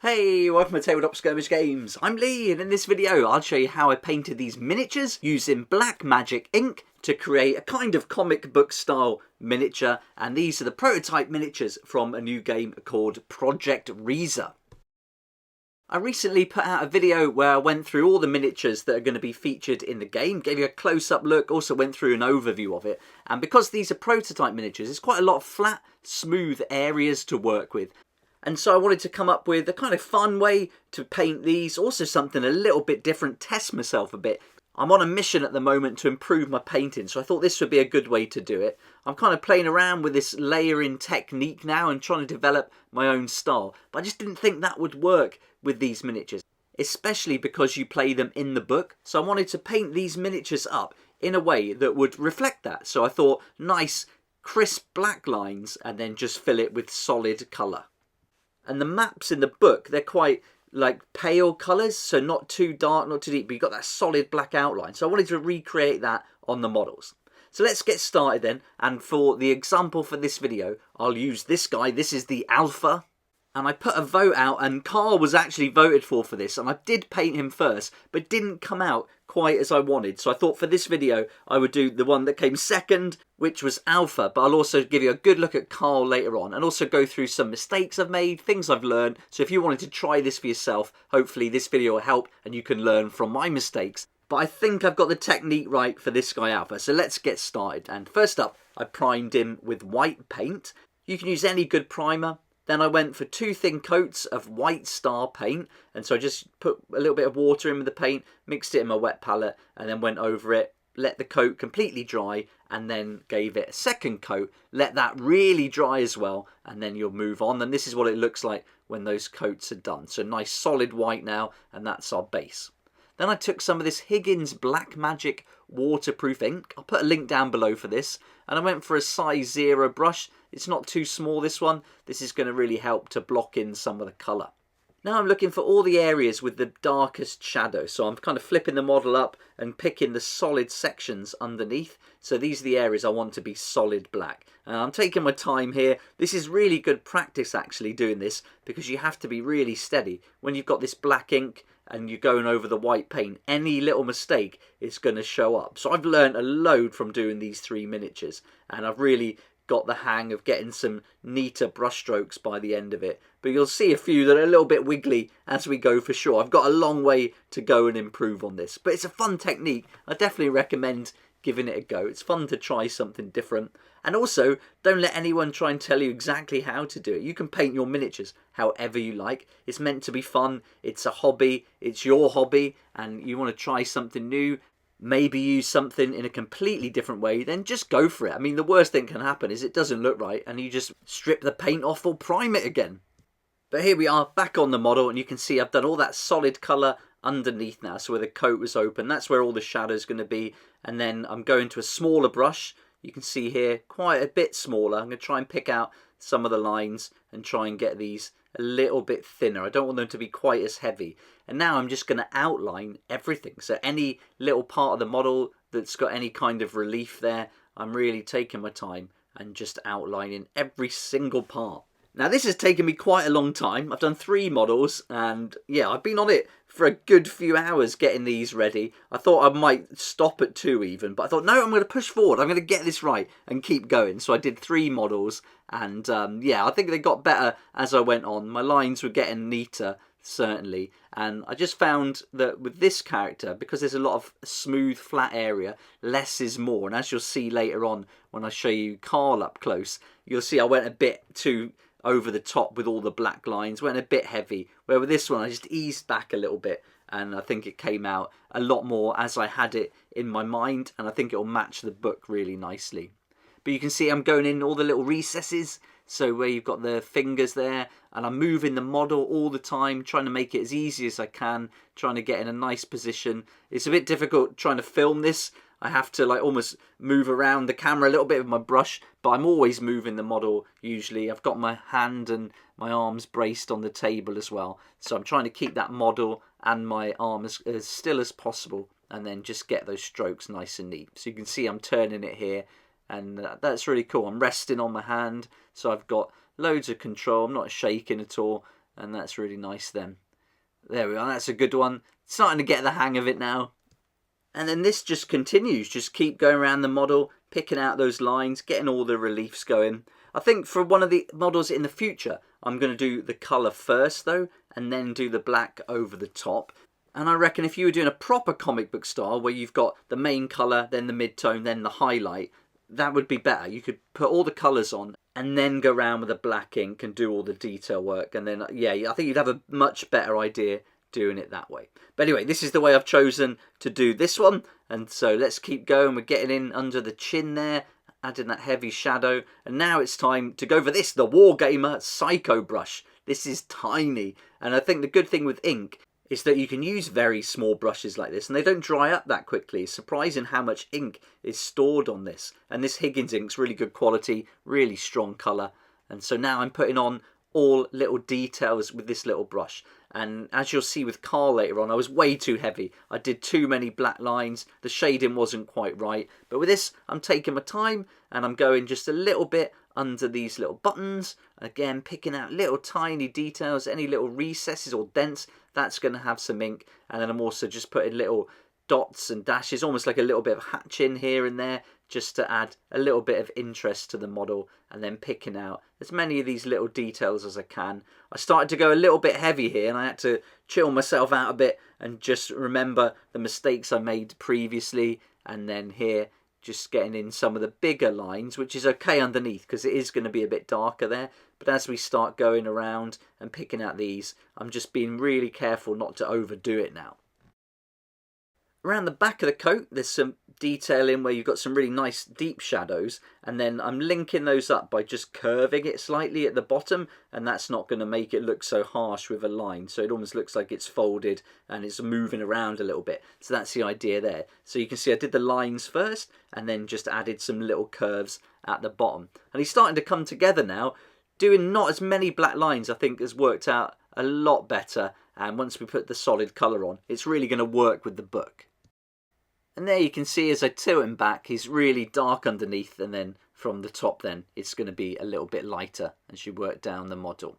Hey, welcome to Tabletop Skirmish Games. I'm Lee, and in this video I'll show you how I painted these miniatures using black magic ink to create a kind of comic book style miniature, and these are the prototype miniatures from a new game called Project Reza. I recently put out a video where I went through all the miniatures that are going to be featured in the game, gave you a close-up look, also went through an overview of it, and because these are prototype miniatures, it's quite a lot of flat, smooth areas to work with. And so I wanted to come up with a kind of fun way to paint these, also something a little bit different, test myself a bit. I'm on a mission at the moment to improve my painting, so I thought this would be a good way to do it. I'm kind of playing around with this layering technique now and trying to develop my own style, but I just didn't think that would work with these miniatures, especially because you play them in the book. So I wanted to paint these miniatures up in a way that would reflect that. So I thought nice, crisp black lines and then just fill it with solid colour. And the maps in the book, they're quite like pale colours, so not too dark, not too deep, but you've got that solid black outline. So I wanted to recreate that on the models. So let's get started then, and for the example for this video, I'll use this guy. This is the Alpha. And I put a vote out, and Carl was actually voted for this, and I did paint him first, but didn't come out quite as I wanted. So I thought for this video, I would do the one that came second, which was Alpha, but I'll also give you a good look at Carl later on, and also go through some mistakes I've made, things I've learned. So if you wanted to try this for yourself, hopefully this video will help, and you can learn from my mistakes. But I think I've got the technique right for this guy Alpha, so let's get started. And first up, I primed him with white paint. You can use any good primer. Then I went for 2 thin coats of white star paint, and so I just put a little bit of water in with the paint, mixed it in my wet palette, and then went over it, let the coat completely dry, and then gave it a second coat, let that really dry as well, and then you'll move on. And this is what it looks like when those coats are done. So nice solid white now, and that's our base. Then I took some of this Higgins Black Magic waterproof ink. I'll put a link down below for this. And I went for a size 0 brush. It's not too small, this one. This is going to really help to block in some of the colour. Now I'm looking for all the areas with the darkest shadow. So I'm kind of flipping the model up and picking the solid sections underneath. So these are the areas I want to be solid black. And I'm taking my time here. This is really good practice actually doing this, because you have to be really steady. When you've got this black ink and you're going over the white paint, any little mistake is going to show up. So I've learned a load from doing these 3 miniatures, and I've really got the hang of getting some neater brush strokes by the end of it. But you'll see a few that are a little bit wiggly as we go for sure. I've got a long way to go and improve on this, but it's a fun technique. I definitely recommend giving it a go. It's fun to try something different. And also, don't let anyone try and tell you exactly how to do it. You can paint your miniatures however you like. It's meant to be fun. It's a hobby. It's your hobby, and you want to try something new, maybe use something in a completely different way, then just go for it. I mean, the worst thing can happen is it doesn't look right, and you just strip the paint off or prime it again. But here we are back on the model, and you can see I've done all that solid colour underneath now. So where the coat was open, that's where all the shadow's going to be. And then I'm going to a smaller brush. You can see here quite a bit smaller. I'm going to try and pick out some of the lines and try and get these a little bit thinner. I don't want them to be quite as heavy. And now I'm just going to outline everything. So any little part of the model that's got any kind of relief there, I'm really taking my time and just outlining every single part. Now this has taken me quite a long time. I've done 3 models, and yeah, I've been on it for a good few hours getting these ready. I thought I might stop at 2 even, but I thought no, I'm going to push forward. I'm going to get this right and keep going. So I did 3 models, and yeah, I think they got better as I went on. My lines were getting neater, certainly, and I just found that with this character, because there's a lot of smooth flat area, less is more. And as you'll see later on when I show you Carl up close, you'll see I went a bit too over the top with all the black lines, went a bit heavy, where with this one I just eased back a little bit, and I think it came out a lot more as I had it in my mind, and I think it'll match the book really nicely. But you can see I'm going in all the little recesses, so where you've got the fingers there, and I'm moving the model all the time, trying to make it as easy as I can, trying to get in a nice position. It's a bit difficult trying to film this. I have to like almost move around the camera a little bit with my brush, but I'm always moving the model usually. I've got my hand and my arms braced on the table as well. So I'm trying to keep that model and my arm as still as possible, and then just get those strokes nice and neat. So you can see I'm turning it here, and that's really cool. I'm resting on my hand, so I've got loads of control. I'm not shaking at all. and that's really nice then. There we are, that's a good one. Starting to get the hang of it now. And then this just continues, just keep going around the model, picking out those lines, getting all the reliefs going. I think for one of the models in the future, I'm going to do the colour first though, and then do the black over the top. And I reckon if you were doing a proper comic book style, where you've got the main colour, then the mid-tone, then the highlight, that would be better. You could put all the colours on, and then go around with the black ink and do all the detail work. And then, yeah, I think you'd have a much better idea doing it that way. But anyway, this is the way I've chosen to do this one. And so let's keep going. We're getting in under the chin there, adding that heavy shadow. And now it's time to go for this, the Wargamer Psycho Brush. This is tiny. And I think the good thing with ink is that you can use very small brushes like this and they don't dry up that quickly. It's surprising how much ink is stored on this. And this Higgins ink's really good quality, really strong colour. And so now I'm putting on all little details with this little brush. And as you'll see with Carl later on, I was way too heavy. I did too many black lines. The shading wasn't quite right. But with this, I'm taking my time and I'm going just a little bit under these little buttons. Again, picking out little tiny details, any little recesses or dents, that's going to have some ink. And then I'm also just putting little dots and dashes, almost like a little bit of hatching here and there, just to add a little bit of interest to the model, and then picking out as many of these little details as I can. I started to go a little bit heavy here and I had to chill myself out a bit and just remember the mistakes I made previously, and then here just getting in some of the bigger lines, which is okay underneath because it is going to be a bit darker there. But as we start going around and picking out these, I'm just being really careful not to overdo it now. Around the back of the coat, there's some detailing where you've got some really nice deep shadows, and then I'm linking those up by just curving it slightly at the bottom, and that's not going to make it look so harsh with a line, so it almost looks like it's folded and it's moving around a little bit. So that's the idea there. So you can see I did the lines first and then just added some little curves at the bottom, and he's starting to come together now. Doing not as many black lines I think has worked out a lot better, and once we put the solid colour on, it's really going to work with the book. And there you can see as I tilt him back, he's really dark underneath, and then from the top then it's going to be a little bit lighter as you work down the model.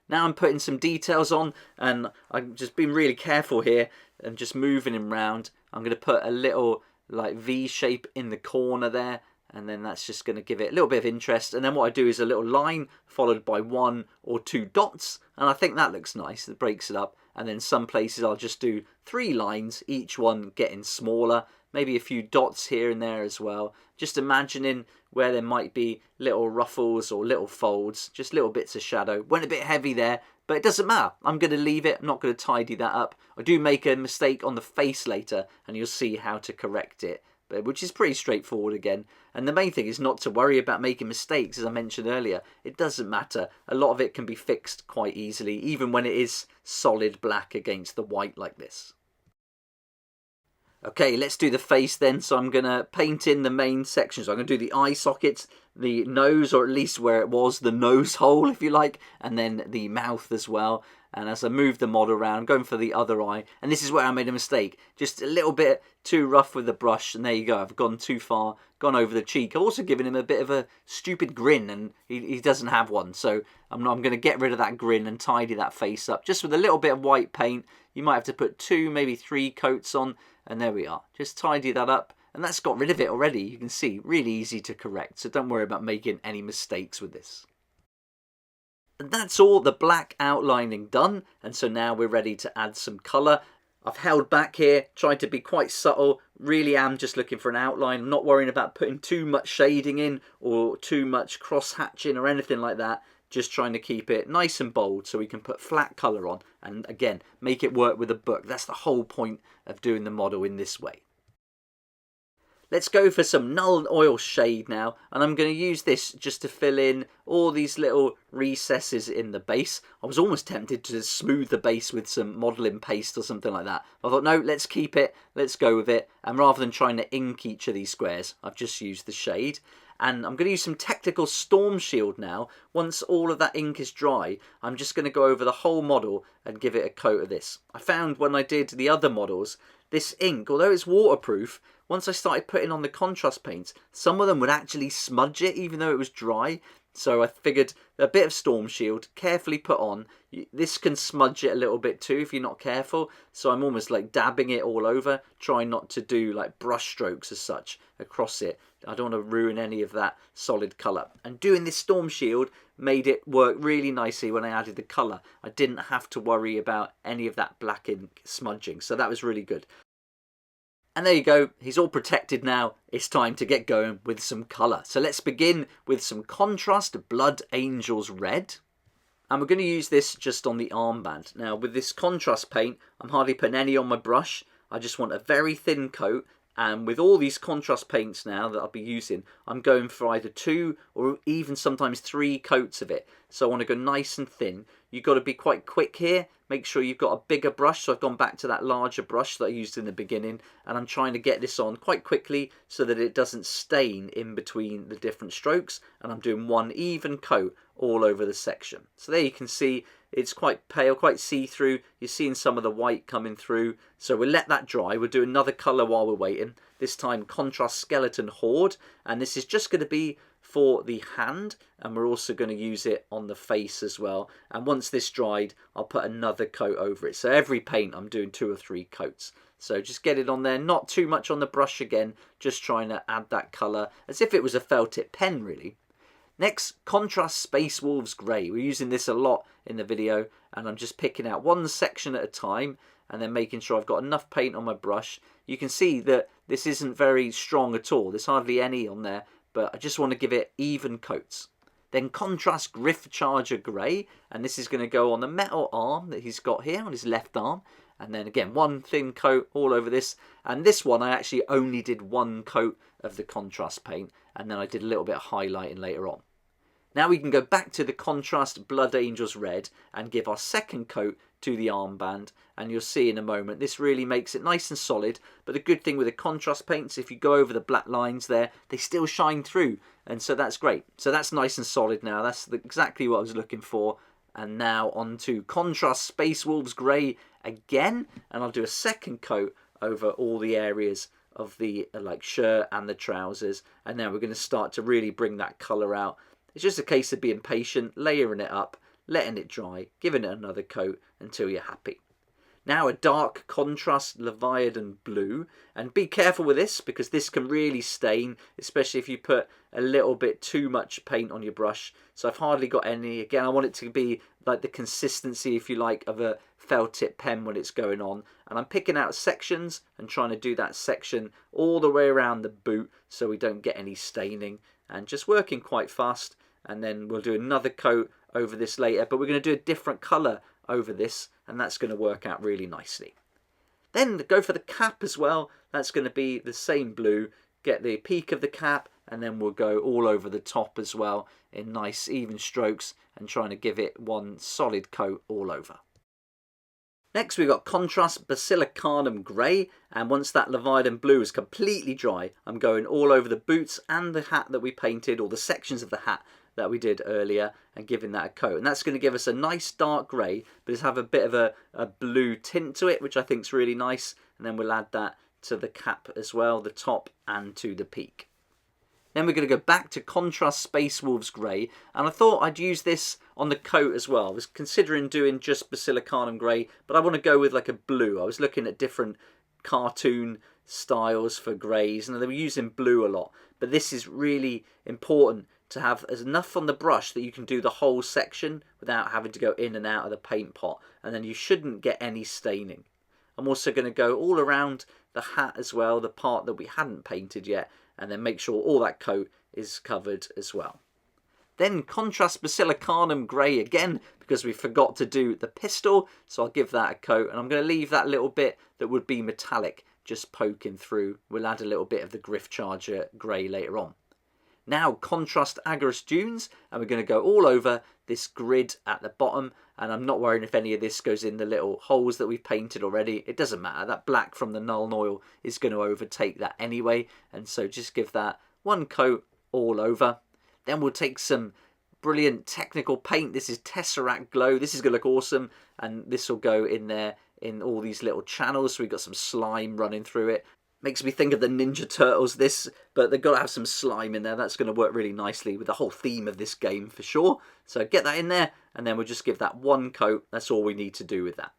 Now I'm putting some details on, and I'm just being really careful here and just moving him round. I'm going to put a little like V shape in the corner there, and then that's just going to give it a little bit of interest. And then what I do is a little line followed by 1 or 2 dots, and I think that looks nice. It breaks it up. And then some places I'll just do 3 lines, each one getting smaller, maybe a few dots here and there as well. Just imagining where there might be little ruffles or little folds, just little bits of shadow. Went a bit heavy there, but it doesn't matter. I'm going to leave it. I'm not going to tidy that up. I do make a mistake on the face later, and you'll see how to correct it, which is pretty straightforward again. And the main thing is not to worry about making mistakes, as I mentioned earlier. It doesn't matter. A lot of it can be fixed quite easily, even when it is solid black against the white like this. Okay, let's do the face then. So I'm going to paint in the main section. So I'm going to do the eye sockets, the nose, or at least where it was, the nose hole, if you like, and then the mouth as well. And as I move the model around, I'm going for the other eye. And this is where I made a mistake. Just a little bit too rough with the brush. And there you go. I've gone too far, gone over the cheek. I've also given him a bit of a stupid grin, and he doesn't have one. So I'm going to get rid of that grin and tidy that face up. Just with a little bit of white paint. You might have to put 2, maybe 3 coats on. And there we are. Just tidy that up. And that's got rid of it already. You can see, really easy to correct. So don't worry about making any mistakes with this. And that's all the black outlining done, and so now we're ready to add some colour. I've held back here, tried to be quite subtle, really am just looking for an outline. I'm not worrying about putting too much shading in or too much cross hatching or anything like that. Just trying to keep it nice and bold so we can put flat colour on and again make it work with a book. That's the whole point of doing the model in this way. Let's go for some Null Oil shade now, and I'm going to use this just to fill in all these little recesses in the base. I was almost tempted to smooth the base with some modelling paste or something like that. I thought, no, let's keep it, let's go with it, and rather than trying to ink each of these squares, I've just used the shade. And I'm going to use some Technical Storm Shield now. Once all of that ink is dry, I'm just going to go over the whole model and give it a coat of this. I found when I did the other models, this ink, although it's waterproof, once I started putting on the contrast paints, some of them would actually smudge it even though it was dry. So I figured a bit of Storm Shield, carefully put on. This can smudge it a little bit too if you're not careful. So I'm almost like dabbing it all over, trying not to do like brush strokes as such across it. I don't want to ruin any of that solid colour. And doing this Storm Shield made it work really nicely when I added the colour. I didn't have to worry about any of that black ink smudging. So that was really good. And there you go, he's all protected now. It's time to get going with some colour. So let's begin with some contrast Blood Angels Red. And we're going to use this just on the armband. Now with this contrast paint, I'm hardly putting any on my brush. I just want a very thin coat. And with all these contrast paints now that I'll be using, I'm going for either 2 or even sometimes 3 coats of it. So I want to go nice and thin. You've got to be quite quick here. Make sure you've got a bigger brush. So I've gone back to that larger brush that I used in the beginning. And I'm trying to get this on quite quickly so that it doesn't stain in between the different strokes. And I'm doing one even coat all over the section. So there you can see it's quite pale, quite see-through. You're seeing some of the white coming through. So we'll let that dry. We'll do another colour while we're waiting. This time Contrast Skeleton Horde. And this is just going to be for the hand. And we're also going to use it on the face as well. And once this dried, I'll put another coat over it. So every paint I'm doing 2 or 3 coats. So just get it on there. Not too much on the brush again. Just trying to add that colour as if it was a felt tip pen really. Next, Contrast Space Wolves Grey. We're using this a lot in the video, and I'm just picking out one section at a time and then making sure I've got enough paint on my brush. You can see that this isn't very strong at all. There's hardly any on there, but I just want to give it even coats. Then Contrast Griff Charger Grey, and this is going to go on the metal arm that he's got here on his left arm. And then again, one thin coat all over this. And this one, I actually only did 1 coat of the contrast paint, and then I did a little bit of highlighting later on. Now we can go back to the Contrast Blood Angels Red and give our second coat to the armband, and you'll see in a moment this really makes it nice and solid. But the good thing with the contrast paints, if you go over the black lines there, they still shine through, and so that's great. So that's nice and solid now. That's exactly what I was looking for. And now on to Contrast Space Wolves Grey again, and I'll do a second coat over all the areas of the like shirt and the trousers, and now we're going to start to really bring that colour out. It's just a case of being patient, layering it up, letting it dry, giving it another coat until you're happy. Now a dark contrast Leviathan Blue, and be careful with this because this can really stain, especially if you put a little bit too much paint on your brush. So I've hardly got any. Again, I want it to be like the consistency, if you like, of a felt tip pen when it's going on. And I'm picking out sections and trying to do that section all the way around the boot so we don't get any staining, and just working quite fast. And then we'll do another coat over this later, but we're going to do a different colour over this, and that's going to work out really nicely. Then go for the cap as well. That's going to be the same blue. Get the peak of the cap, and then we'll go all over the top as well in nice even strokes and trying to give it one solid coat all over. Next we've got Contrast Basilicanum Grey, and once that Leviathan Blue is completely dry, I'm going all over the boots and the hat that we painted, or the sections of the hat that we did earlier, and giving that a coat. And that's going to give us a nice dark grey, but it's have a bit of a blue tint to it, which I think is really nice. And then we'll add that to the cap as well, the top, and to the peak. Then we're going to go back to Contrast Space Wolves Grey, and I thought I'd use this on the coat as well. I was considering doing just Basilicanum Grey, but I want to go with like a blue. I was looking at different cartoon styles for greys, and they were using blue a lot. But this is really important to have enough on the brush that you can do the whole section without having to go in and out of the paint pot, and then you shouldn't get any staining. I'm also going to go all around the hat as well, the part that we hadn't painted yet, and then make sure all that coat is covered as well. Then Contrast Basilicanum Grey again, because we forgot to do the pistol, so I'll give that a coat, and I'm going to leave that little bit that would be metallic just poking through. We'll add a little bit of the Griff Charger Grey later on. Now Contrast Agorist Dunes, and we're going to go all over this grid at the bottom, and I'm not worrying if any of this goes in the little holes that we've painted already. It doesn't matter, that black from the Nuln Oil is going to overtake that anyway, and so just give that one coat all over. Then we'll take some brilliant technical paint. This is Tesseract Glow. This is going to look awesome, and this will go in there in all these little channels, so we've got some slime running through it. Makes me think of the Ninja Turtles, this, but they've got to have some slime in there. That's going to work really nicely with the whole theme of this game for sure. So get that in there, and then we'll just give that one coat. That's all we need to do with that.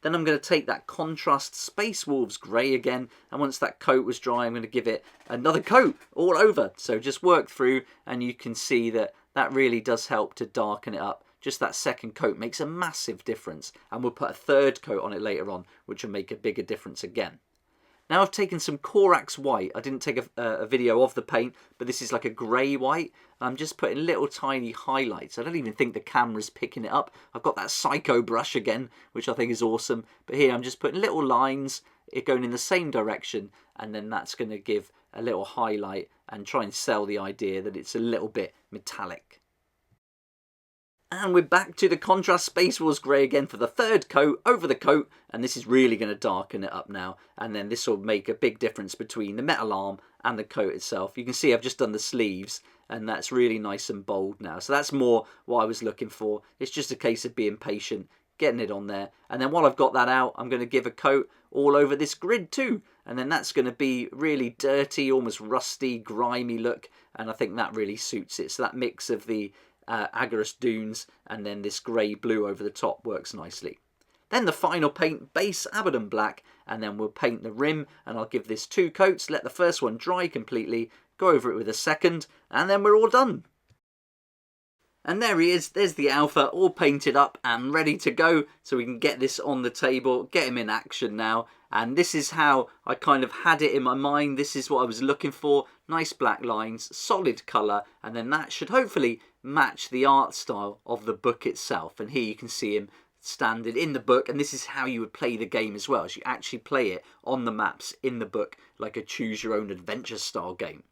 Then I'm going to take that contrast Space Wolves grey again, and once that coat was dry, I'm going to give it another coat all over. So just work through, and you can see that that really does help to darken it up. Just that second coat makes a massive difference, and we'll put a third coat on it later on, which will make a bigger difference again. Now I've taken some Corax white. I didn't take a video of the paint, but this is like a grey white. I'm just putting little tiny highlights. I don't even think the camera's picking it up. I've got that Psycho brush again, which I think is awesome. But here I'm just putting little lines, it going in the same direction, and then that's going to give a little highlight and try and sell the idea that it's a little bit metallic. And we're back to the contrast Space Wolves grey again for the third coat over the coat, and this is really going to darken it up now, and then this will make a big difference between the metal arm and the coat itself. You can see I've just done the sleeves, and that's really nice and bold now, so that's more what I was looking for. It's just a case of being patient, getting it on there, and then while I've got that out, I'm going to give a coat all over this grid too, and then that's going to be really dirty, almost rusty, grimy look, and I think that really suits it. So that mix of the Agarus dunes and then this grey blue over the top works nicely. Then the final paint, base Abaddon black, and then we'll paint the rim, and I'll give this 2 coats, let the first one dry completely, go over it with a second, and then we're all done. And there he is, there's the Alpha all painted up and ready to go, so we can get this on the table, get him in action now. And this is how I kind of had it in my mind. This is what I was looking for. Nice black lines, solid colour, and then that should hopefully match the art style of the book itself. And here you can see him standing in the book, and this is how you would play the game as well, as you actually play it on the maps in the book like a choose your own adventure style game.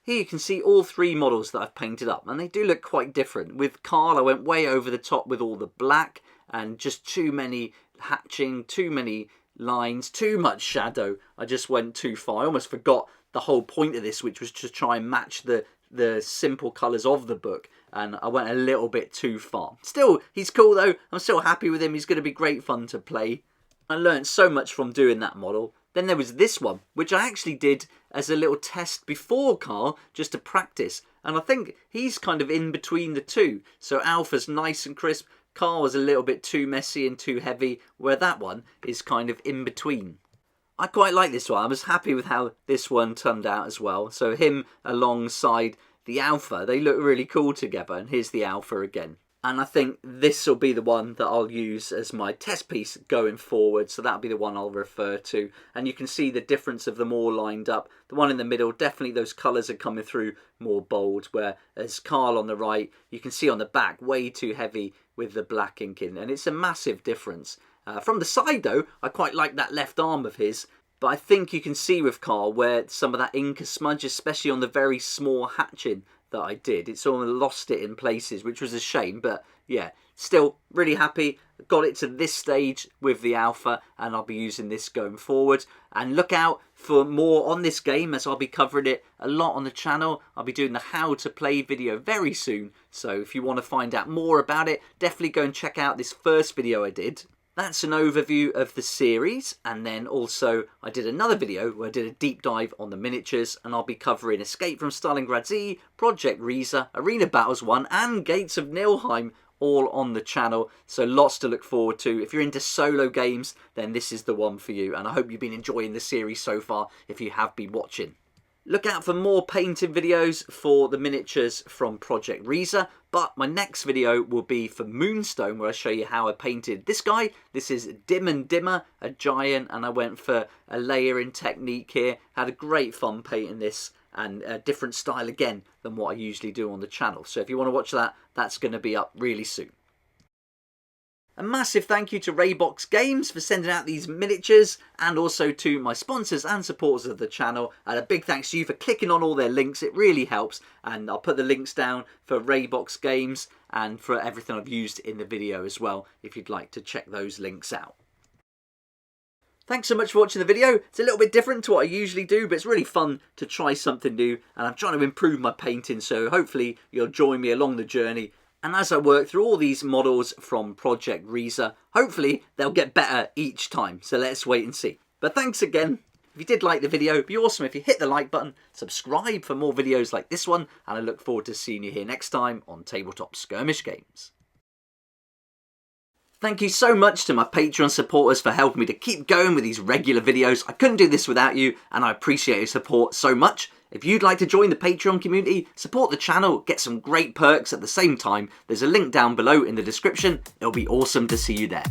Here you can see all 3 models that I've painted up, and they do look quite different. With Carl I went way over the top with all the black and just too many hatching, too many lines, too much shadow. I just went too far. I almost forgot the whole point of this, which was to try and match the simple colours of the book, and I went a little bit too far. Still, he's cool though. I'm still happy with him. He's going to be great fun to play. I learned so much from doing that model. Then there was this one, which I actually did as a little test before Carl, just to practice. And I think he's kind of in between the two. So Alpha's nice and crisp. Carl was a little bit too messy and too heavy, where that one is kind of in between. I quite like this one. I was happy with how this one turned out as well. So him alongside the Alpha, they look really cool together. And here's the Alpha again. And I think this will be the one that I'll use as my test piece going forward. So that'll be the one I'll refer to. And you can see the difference of them all lined up. The one in the middle, definitely those colours are coming through more bold. Whereas Carl on the right, you can see on the back, way too heavy with the black inking. And it's a massive difference. From the side though, I quite like that left arm of his. But I think you can see with Carl where some of that ink is smudged, especially on the very small hatching that I did. It's sort of lost it in places, which was a shame, but yeah, still really happy. Got it to this stage with the Alpha, and I'll be using this going forward. And look out for more on this game, as I'll be covering it a lot on the channel. I'll be doing the how to play video very soon, so if you want to find out more about it, definitely go and check out this first video I did. That's an overview of the series, and then also I did another video where I did a deep dive on the miniatures, and I'll be covering Escape from Stalingrad Z, Project Riese, Arena Battles 1 and Gates of Niflheim, all on the channel, so lots to look forward to. If you're into solo games, then this is the one for you, and I hope you've been enjoying the series so far if you have been watching. Look out for more painting videos for the miniatures from Project Riese, but my next video will be for Moonstone, where I show you how I painted this guy. This is Dim and Dimmer, a giant, and I went for a layering technique here. Had a great fun painting this, and a different style again than what I usually do on the channel. So if you want to watch that, that's going to be up really soon. A massive thank you to Raybox Games for sending out these miniatures, and also to my sponsors and supporters of the channel. And a big thanks to you for clicking on all their links. It really helps, and I'll put the links down for Raybox Games and for everything I've used in the video as well, if you'd like to check those links out. Thanks so much for watching the video. It's a little bit different to what I usually do, but it's really fun to try something new, and I'm trying to improve my painting, so hopefully you'll join me along the journey. And as I work through all these models from Project Riese, hopefully they'll get better each time. So let's wait and see. But thanks again. If you did like the video, it'd be awesome if you hit the like button, subscribe for more videos like this one, and I look forward to seeing you here next time on Tabletop Skirmish Games. Thank you so much to my Patreon supporters for helping me to keep going with these regular videos. I couldn't do this without you, and I appreciate your support so much. If you'd like to join the Patreon community, support the channel, get some great perks at the same time, there's a link down below in the description. It'll be awesome to see you there.